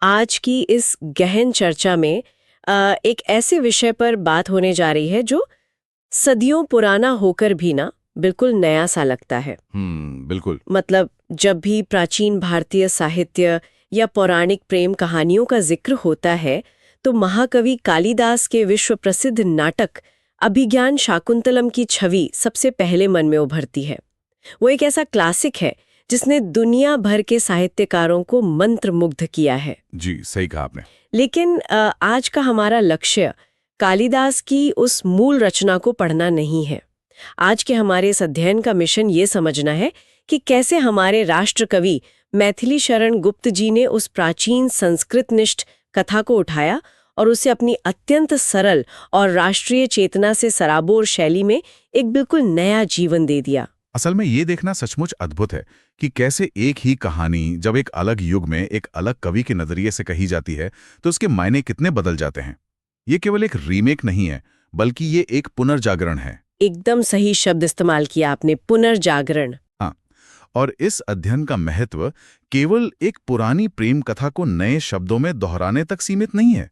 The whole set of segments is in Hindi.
आज की इस गहन चर्चा में एक ऐसे विषय पर बात होने जा रही है जो सदियों पुराना होकर भी ना बिल्कुल नया सा लगता है। बिल्कुल। मतलब जब भी प्राचीन भारतीय साहित्य या पौराणिक प्रेम कहानियों का जिक्र होता है तो महाकवि कालिदास के विश्व प्रसिद्ध नाटक अभिज्ञान शाकुंतलम की छवि सबसे पहले मन में उभरती है। वो एक ऐसा क्लासिक है जिसने दुनिया भर के साहित्यकारों को मंत्रमुग्ध किया है। जी, सही कहा आपने। लेकिन आज का हमारा लक्ष्य कालिदास की उस मूल रचना को पढ़ना नहीं है। आज के हमारे इस अध्ययन का मिशन ये समझना है कि कैसे हमारे राष्ट्रकवि मैथिली शरण गुप्त जी ने उस प्राचीन संस्कृतनिष्ठ कथा को उठाया और उसे अपनी अत्यंत सरल और राष्ट्रीय चेतना से सराबोर शैली में एक बिल्कुल नया जीवन दे दिया। असल में ये देखना सचमुच अद्भुत है कि कैसे एक ही कहानी जब एक अलग युग में एक अलग कवि के नजरिए से कही जाती है तो उसके मायने कितने बदल जाते हैं। ये केवल एक रीमेक नहीं है, बल्कि ये एक पुनर्जागरण है। एकदम सही शब्द इस्तेमाल किया आपने, पुनर्जागरण। हाँ, और इस अध्ययन का महत्व केवल एक पुरानी प्रेम कथा को नए शब्दों में दोहराने तक सीमित नहीं है।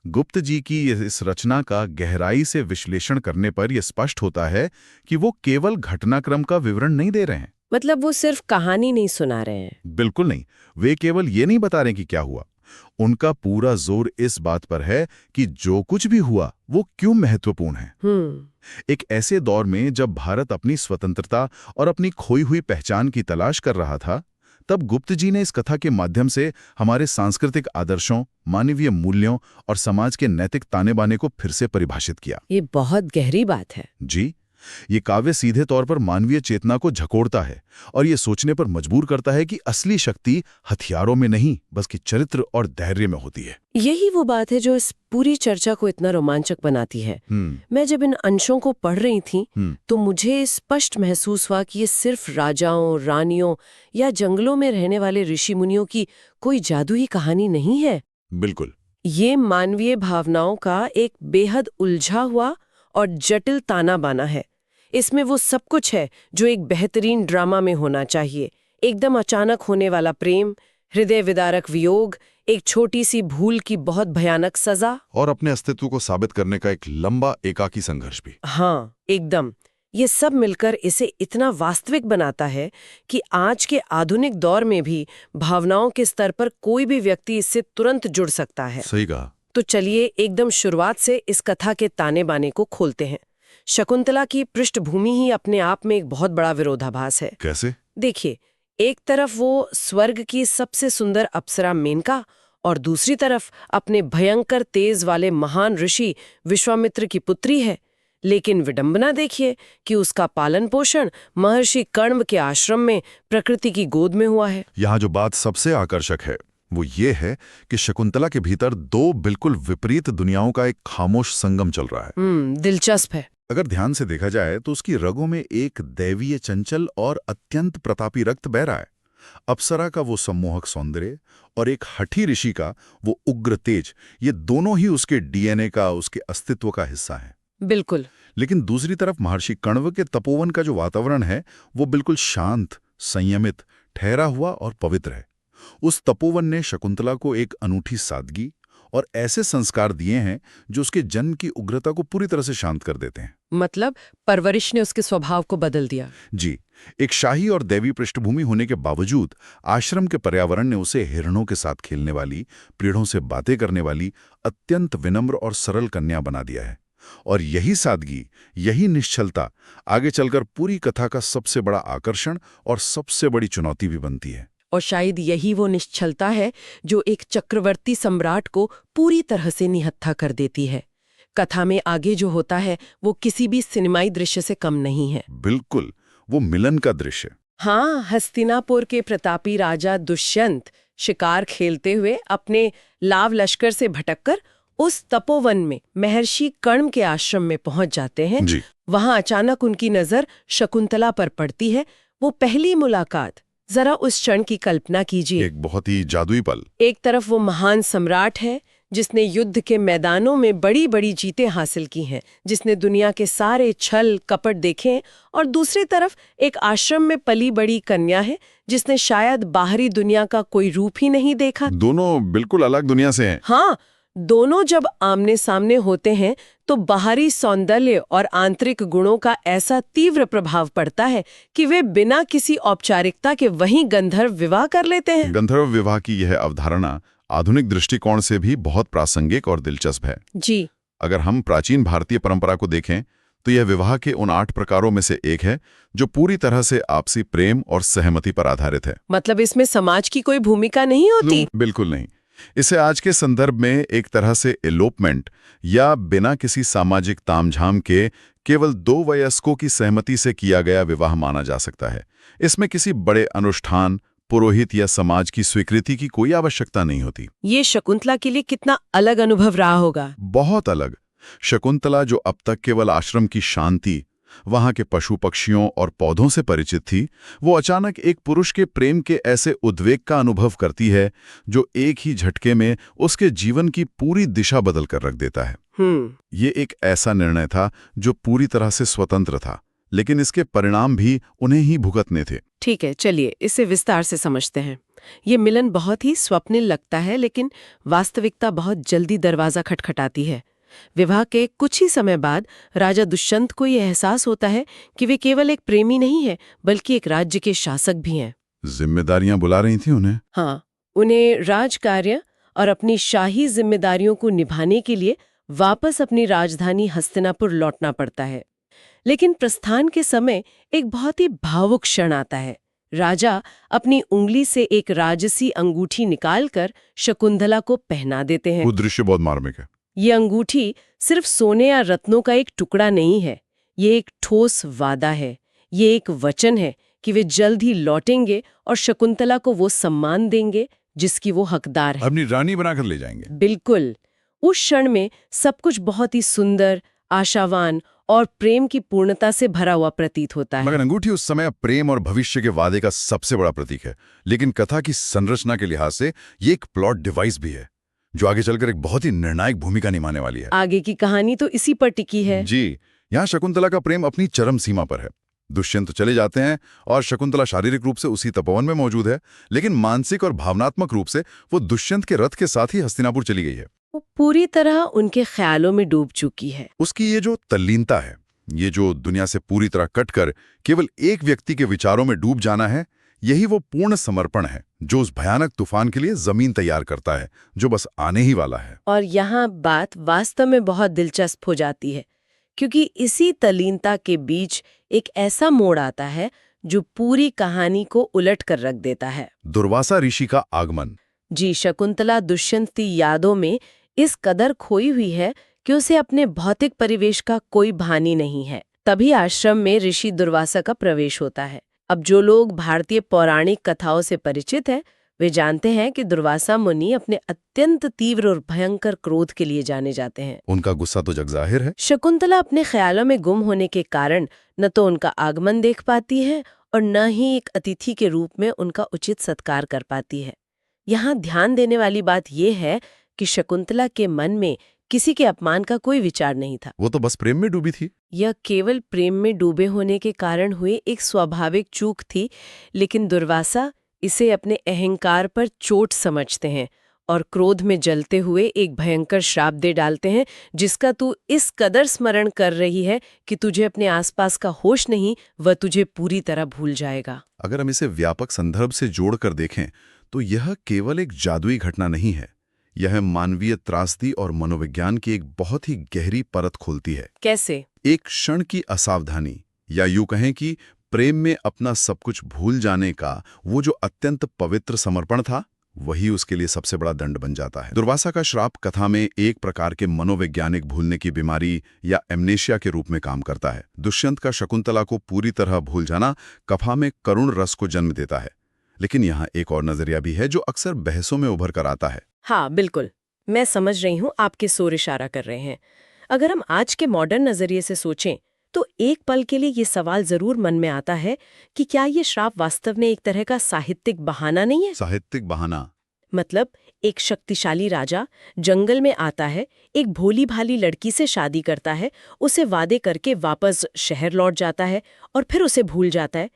गुप्त जी की इस रचना का गहराई से विश्लेषण करने पर यह स्पष्ट होता है कि वो केवल घटनाक्रम का विवरण नहीं दे रहे हैं। मतलब वो सिर्फ कहानी नहीं सुना रहे हैं। बिल्कुल नहीं। वे केवल ये नहीं बता रहे कि क्या हुआ। उनका पूरा जोर इस बात पर है कि जो कुछ भी हुआ वो क्यों महत्वपूर्ण है। एक ऐसे दौर में जब भारत अपनी स्वतंत्रता और अपनी खोई हुई पहचान की तलाश कर रहा था, तब गुप्त जी ने इस कथा के माध्यम से हमारे सांस्कृतिक आदर्शों, मानवीय मूल्यों और समाज के नैतिक ताने बाने को फिर से परिभाषित किया। ये बहुत गहरी बात है। जी, ये काव्य सीधे तौर पर मानवीय चेतना को झकोड़ता है और ये सोचने पर मजबूर करता है कि असली शक्ति हथियारों में नहीं, बल्कि चरित्र और धैर्य में होती है। यही वो बात है जो इस पूरी चर्चा को इतना रोमांचक बनाती है। मैं जब इन अंशों को पढ़ रही थी तो मुझे स्पष्ट महसूस हुआ कि ये सिर्फ राजाओं, रानियों या जंगलों में रहने वाले ऋषि मुनियों की कोई जादुई कहानी नहीं है। बिल्कुल। ये मानवीय भावनाओं का एक बेहद उलझा हुआ और जटिल ताना बाना है। इसमें वो सब कुछ है जो एक बेहतरीन ड्रामा में होना चाहिए। एकदम अचानक होने वाला प्रेम, हृदय विदारक वियोग, एक छोटी सी भूल की बहुत भयानक सजा, और अपने अस्तित्व को साबित करने का एक लंबा एकाकी संघर्ष भी। हाँ, एकदम। ये सब मिलकर इसे इतना वास्तविक बनाता है कि आज के आधुनिक दौर में भी भावनाओं के स्तर पर कोई भी व्यक्ति इससे तुरंत जुड़ सकता है। सही कहा। तो चलिए एकदम शुरुआत से इस कथा के ताने बाने को खोलते हैं। शकुंतला की पृष्ठभूमि ही अपने आप में एक बहुत बड़ा विरोधाभास है। कैसे? देखिए, एक तरफ वो स्वर्ग की सबसे सुंदर अप्सरा मेनका और दूसरी तरफ अपने भयंकर तेज वाले महान ऋषि विश्वामित्र की पुत्री है। लेकिन विडंबना देखिए कि उसका पालन पोषण महर्षि कण्व के आश्रम में प्रकृति की गोद में हुआ है। यहाँ जो बात सबसे आकर्षक है वो ये है कि शकुंतला के भीतर दो बिल्कुल विपरीत दुनियाओं का एक खामोश संगम चल रहा है। दिलचस्प है। अगर ध्यान से देखा जाए तो उसकी रगों में एक दैवीय चंचल और अत्यंत प्रतापी रक्त बह रहा है। अप्सरा का वो सम्मोहक सौंदर्य और एक हठी ऋषि का वो उग्र तेज, ये दोनों ही उसके डीएनए का, उसके अस्तित्व का हिस्सा है। बिल्कुल। लेकिन दूसरी तरफ महर्षि कण्व के तपोवन का जो वातावरण है वो बिल्कुल शांत, संयमित, ठहरा हुआ और पवित्र है। उस तपोवन ने शकुंतला को एक अनूठी सादगी और ऐसे संस्कार दिए हैं जो उसके जन्म की उग्रता को पूरी तरह से शांत कर देते हैं। मतलब परवरिश ने उसके स्वभाव को बदल दिया। जी, एक शाही और दैवी पृष्ठभूमि होने के बावजूद आश्रम के पर्यावरण ने उसे हिरणों के साथ खेलने वाली, पेड़ों से बातें करने वाली अत्यंत विनम्र और सरल कन्या बना दिया है। और यही सादगी, यही निश्चलता आगे चलकर पूरी कथा का सबसे बड़ा आकर्षण और सबसे बड़ी चुनौती भी बनती है। और शायद यही वो निश्चलता है जो एक चक्रवर्ती सम्राट को पूरी तरह से निहत्था कर देती है। कथा में आगे जो होता है वो किसी भी सिनेमाई दृश्य से कम नहीं है। बिल्कुल, वो मिलन का दृश्य। हाँ, हस्तिनापुर के प्रतापी राजा दुष्यंत शिकार खेलते हुए अपने लाव लश्कर से भटककर उस तपोवन में महर्षि कण्व के आश्रम में पहुंच जाते हैं। जी। वहां अचानक उनकी नजर शकुंतला पर पड़ती है। वो पहली मुलाकात, जरा उस क्षण की कल्पना कीजिए। एक बहुत ही जादुई पल। एक तरफ वो महान सम्राट है जिसने युद्ध के मैदानों में बड़ी बड़ी जीतें हासिल की हैं, जिसने दुनिया के सारे छल कपट देखे हैं, और दूसरी तरफ एक आश्रम में पली बड़ी कन्या है जिसने शायद बाहरी दुनिया का कोई रूप ही नहीं देखा। दोनों बिल्कुल अलग दुनिया से हैं। हाँ, दोनों जब आमने सामने होते हैं तो बाहरी सौंदर्य और आंतरिक गुणों का ऐसा तीव्र प्रभाव पड़ता है कि वे बिना किसी औपचारिकता के वहीं गंधर्व विवाह कर लेते हैं। गंधर्व विवाह की यह अवधारणा आधुनिक दृष्टिकोण से भी बहुत प्रासंगिक और दिलचस्प है। जी। अगर हम प्राचीन भारतीय परंपरा को देखें तो यह विवाह के उन 8 प्रकारों में से एक है जो पूरी तरह से आपसी प्रेम और सहमति पर आधारित है। मतलब इसमें समाज की कोई भूमिका नहीं होती? बिल्कुल नहीं। इसे आज के संदर्भ में एक तरह से एलोपमेंट या बिना किसी सामाजिक तामझाम के केवल 2 वयस्कों की सहमति से किया गया विवाह माना जा सकता है। इसमें किसी बड़े अनुष्ठान, पुरोहित या समाज की स्वीकृति की कोई आवश्यकता नहीं होती। ये शकुंतला के लिए कितना अलग अनुभव रहा होगा। बहुत अलग। शकुंतला जो अब तक केवल आश्रम की शांति, वहां के पशु पक्षियों और पौधों से परिचित थी, वो अचानक एक पुरुष के प्रेम के ऐसे उद्वेग का अनुभव करती है जो एक ही झटके में उसके जीवन की पूरी दिशा बदल कर रख देता है। ये एक ऐसा निर्णय था जो पूरी तरह से स्वतंत्र था, लेकिन इसके परिणाम भी उन्हें ही भुगतने थे। ठीक है, चलिए इसे विस्तार से समझते हैं। ये मिलन बहुत ही स्वप्निल लगता है, लेकिन वास्तविकता बहुत जल्दी दरवाजा खटखटाती है। विवाह के कुछ ही समय बाद राजा दुष्यंत को यह एहसास होता है कि वे केवल एक प्रेमी नहीं है बल्कि एक राज्य के शासक भी हैं। जिम्मेदारियां बुला रही थी उन्हें। हाँ, उन्हें राजकार्य और अपनी शाही जिम्मेदारियों को निभाने के लिए वापस अपनी राजधानी हस्तिनापुर लौटना पड़ता है। लेकिन प्रस्थान के समय एक बहुत ही भावुक क्षण आता है। राजा अपनी उंगली से एक राजसी अंगूठी निकालकर शकुंतला को पहना देते हैं। वो दृश्य बहुत मार्मिक है। ये अंगूठी सिर्फ सोने या रत्नों का एक टुकड़ा नहीं है, ये एक ठोस वादा है, ये एक वचन है कि वे जल्द ही लौटेंगे और शकुंतला को वो सम्मान देंगे जिसकी वो हकदार है। अपनी रानी बनाकर ले जाएंगे। बिल्कुल। उस क्षण में सब कुछ बहुत ही सुंदर, आशावान और प्रेम की पूर्णता से भरा हुआ प्रतीत होता है। मगर अंगूठी उस समय प्रेम और भविष्य के वादे का सबसे बड़ा प्रतीक है, लेकिन कथा की संरचना के लिहाज से ये एक प्लॉट डिवाइस भी है जो आगे चलकर एक बहुत ही निर्णायक भूमिका निभाने वाली है। आगे की कहानी तो इसी पर टिकी है। जी, यहाँ शकुंतला का प्रेम अपनी चरम सीमा पर है। दुष्यंत चले जाते हैं और शकुंतला शारीरिक रूप से उसी तपोवन में मौजूद है, लेकिन मानसिक और भावनात्मक रूप से वो दुष्यंत के रथ के साथ ही हस्तिनापुर चली गई है। वो पूरी तरह उनके ख्यालों में डूब चुकी है। उसकी ये जो तल्लीनता है, ये जो दुनिया से पूरी तरह कटकर केवल एक व्यक्ति के विचारों में डूब जाना है, यही वो पूर्ण समर्पण है जो उस भयानक तूफान के लिए जमीन तैयार करता है जो बस आने ही वाला है। और यहाँ बात वास्तव में बहुत दिलचस्प हो जाती है, क्योंकि इसी तल्लीनता के बीच एक ऐसा मोड़ आता है जो पूरी कहानी को उलट कर रख देता है। दुर्वासा ऋषि का आगमन। जी, शकुंतला दुष्यंत की यादों में इस कदर खोई हुई है कि उसे अपने भौतिक परिवेश का कोई भानी नहीं है। तभी आश्रम में ऋषि दुर्वासा का प्रवेश होता है। अब जो लोग भारतीय पौराणिक कथाओं से परिचित हैं, वे जानते हैं कि दुर्वासा मुनि अपने अत्यंत तीव्र और भयंकर क्रोध के लिए जाने जाते हैं। उनका गुस्सा तो जगजाहिर है। शकुंतला अपने ख्यालों में गुम होने के कारण न तो उनका आगमन देख पाती है और न ही एक अतिथि के रूप में उनका उचित सत्कार कर पाती है। यहाँ ध्यान देने वाली बात यह है कि शकुंतला के मन में किसी के अपमान का कोई विचार नहीं था। वो तो बस प्रेम में डूबी थी। यह केवल प्रेम में डूबे होने के कारण हुए एक स्वाभाविक चूक थी, लेकिन दुर्वासा इसे अपने अहंकार पर चोट समझते हैं और क्रोध में जलते हुए एक भयंकर श्राप दे डालते हैं, जिसका तू इस कदर स्मरण कर रही है कि तुझे अपने आसपास का होश नहीं, वह तुझे पूरी तरह भूल जाएगा। अगर हम इसे व्यापक संदर्भ से जोड़कर देखें तो यह केवल एक जादुई घटना नहीं है, यह मानवीय त्रासदी और मनोविज्ञान की एक बहुत ही गहरी परत खोलती है। कैसे? एक क्षण की असावधानी, या यूं कहें कि प्रेम में अपना सब कुछ भूल जाने का वो जो अत्यंत पवित्र समर्पण था, वही उसके लिए सबसे बड़ा दंड बन जाता है। दुर्वासा का श्राप कथा में एक प्रकार के मनोवैज्ञानिक भूलने की बीमारी या एमनेशिया के रूप में काम करता है। दुष्यंत का शकुंतला को पूरी तरह भूल जाना कथा में करुण रस को जन्म देता है, लेकिन यहाँ एक और नजरिया भी है जो अक्सर बहसों में उभर कर आता है। हाँ, बिल्कुल, मैं समझ रही हूँ आप किस ओर इशारा कर रहे हैं। अगर हम आज के मॉडर्न नजरिए से सोचें तो एक पल के लिए ये सवाल जरूर मन में आता है कि क्या ये श्राप वास्तव में एक तरह का साहित्यिक बहाना नहीं है? साहित्यिक बहाना? मतलब एक शक्तिशाली राजा जंगल में आता है, एक भोली भाली लड़की से शादी करता है, उसे वादे करके वापस शहर लौट जाता है और फिर उसे भूल जाता है।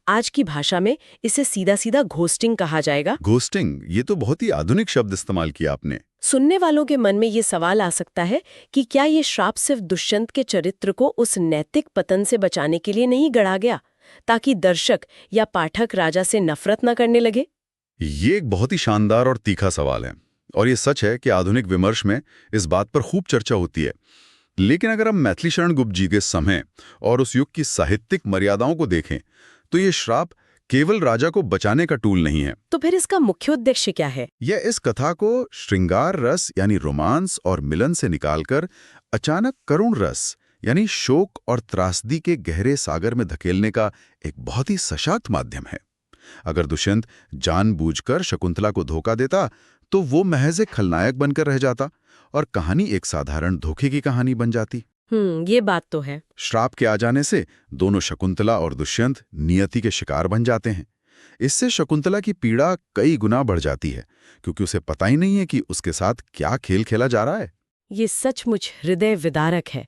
आज की भाषा में इसे सीधा सीधा घोस्टिंग कहा जाएगा। घोस्टिंग, ये तो बहुत ही आधुनिक शब्द इस्तेमाल किया आपने। सुनने वालों के मन में ये सवाल आ सकता है कि क्या ये श्राप सिर्फ दुष्यंत के चरित्र को उस नैतिक पतन से बचाने के लिए नहीं गढ़ा गया, ताकि दर्शक या पाठक राजा से नफरत न करने लगे? ये एक बहुत ही शानदार और तीखा सवाल है, और ये सच है कि आधुनिक विमर्श में इस बात पर खूब चर्चा होती है। लेकिन अगर हम मैथिली शरण गुप्त जी के समय और उस युग की साहित्यिक मर्यादाओं को देखें, तो ये श्राप केवल राजा को बचाने का टूल नहीं है। तो फिर इसका मुख्य उद्देश्य क्या है? यह इस कथा को श्रृंगार रस यानी रोमांस और मिलन से निकालकर अचानक करुण रस यानी शोक और त्रासदी के गहरे सागर में धकेलने का एक बहुत ही सशक्त माध्यम है। अगर दुष्यंत जानबूझकर शकुंतला को धोखा देता, तो वो महज एक खलनायक बनकर रह जाता और कहानी एक साधारण धोखे की कहानी बन जाती। ये बात तो है। श्राप के आ जाने से दोनों शकुंतला और दुष्यंत नियति के शिकार बन जाते हैं। इससे शकुंतला की पीड़ा कई गुना बढ़ जाती है, क्योंकि उसे पता ही नहीं है कि उसके साथ क्या खेल खेला जा रहा है। ये सचमुच हृदय विदारक है।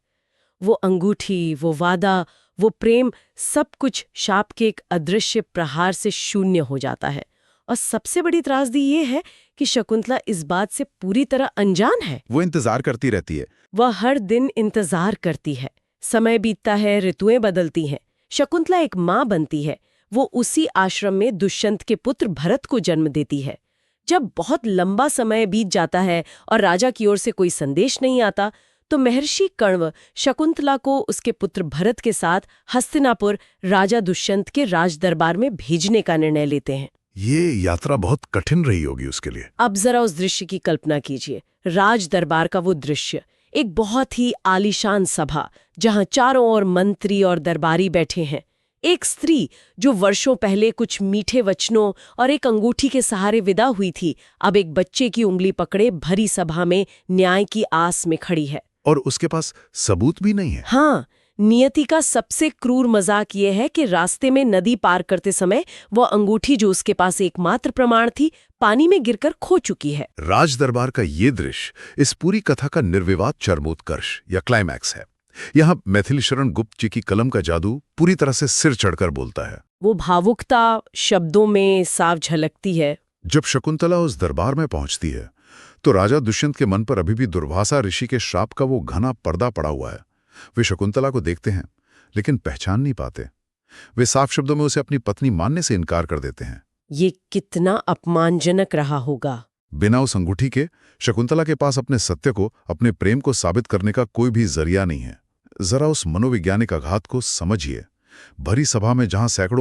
वो अंगूठी, वो वादा, वो प्रेम, सब कुछ शाप के एक अदृश्य प्रहार से शून्य हो जाता है। और सबसे बड़ी त्रासदी ये है कि शकुंतला इस बात से पूरी तरह अनजान है। वो इंतजार करती रहती है। वह हर दिन इंतजार करती है। समय बीतता है, ऋतुएं बदलती हैं। शकुंतला एक माँ बनती है। वो उसी आश्रम में दुष्यंत के पुत्र भरत को जन्म देती है। जब बहुत लंबा समय बीत जाता है और राजा की ओर से कोई संदेश नहीं आता, तो महर्षि कण्व शकुंतला को उसके पुत्र भरत के साथ हस्तिनापुर राजा दुष्यंत के राज दरबार में भेजने का निर्णय लेते हैं। ये यात्रा बहुत कठिन रही होगी उसके लिए। अब जरा उस दृश्य की कल्पना कीजिए। राज दरबार का वो दृश्य, एक बहुत ही आलीशान सभा जहां चारों ओर मंत्री और दरबारी बैठे हैं। एक स्त्री जो वर्षों पहले कुछ मीठे वचनों और एक अंगूठी के सहारे विदा हुई थी, अब एक बच्चे की उंगली पकड़े भरी सभा में न्याय की आस में खड़ी है। और उसके पास सबूत भी नहीं है। हाँ, नियति का सबसे क्रूर मजाक ये है कि रास्ते में नदी पार करते समय वो अंगूठी जो उसके पास एकमात्र प्रमाण थी, पानी में गिरकर खो चुकी है। राज दरबार का ये दृश्य इस पूरी कथा का निर्विवाद चरमोत्कर्ष या क्लाइमैक्स है। यहाँ मैथिली शरण गुप्त जी की कलम का जादू पूरी तरह से सिर चढ़कर बोलता है। वो भावुकता शब्दों में साफ झलकती है। जब शकुंतला उस दरबार में पहुंचती है, तो राजा दुष्यंत के मन पर अभी भी दुर्वासा ऋषि के श्राप का वो घना पर्दा पड़ा हुआ है। वे शकुंतला को देखते हैं, लेकिन पहचान नहीं पाते। वे साफ शब्दों में उसे अपनी पत्नी मानने से इनकार कर देते हैं। ये कितना अपमानजनक रहा होगा। बिना उस अंगूठी के शकुंतला के पास अपने सत्य को, अपने प्रेम को साबित करने का कोई भी जरिया नहीं है। जरा उस मनोवैज्ञानिक आघात को समझिए। भरी सभा में जहां सैकड़ों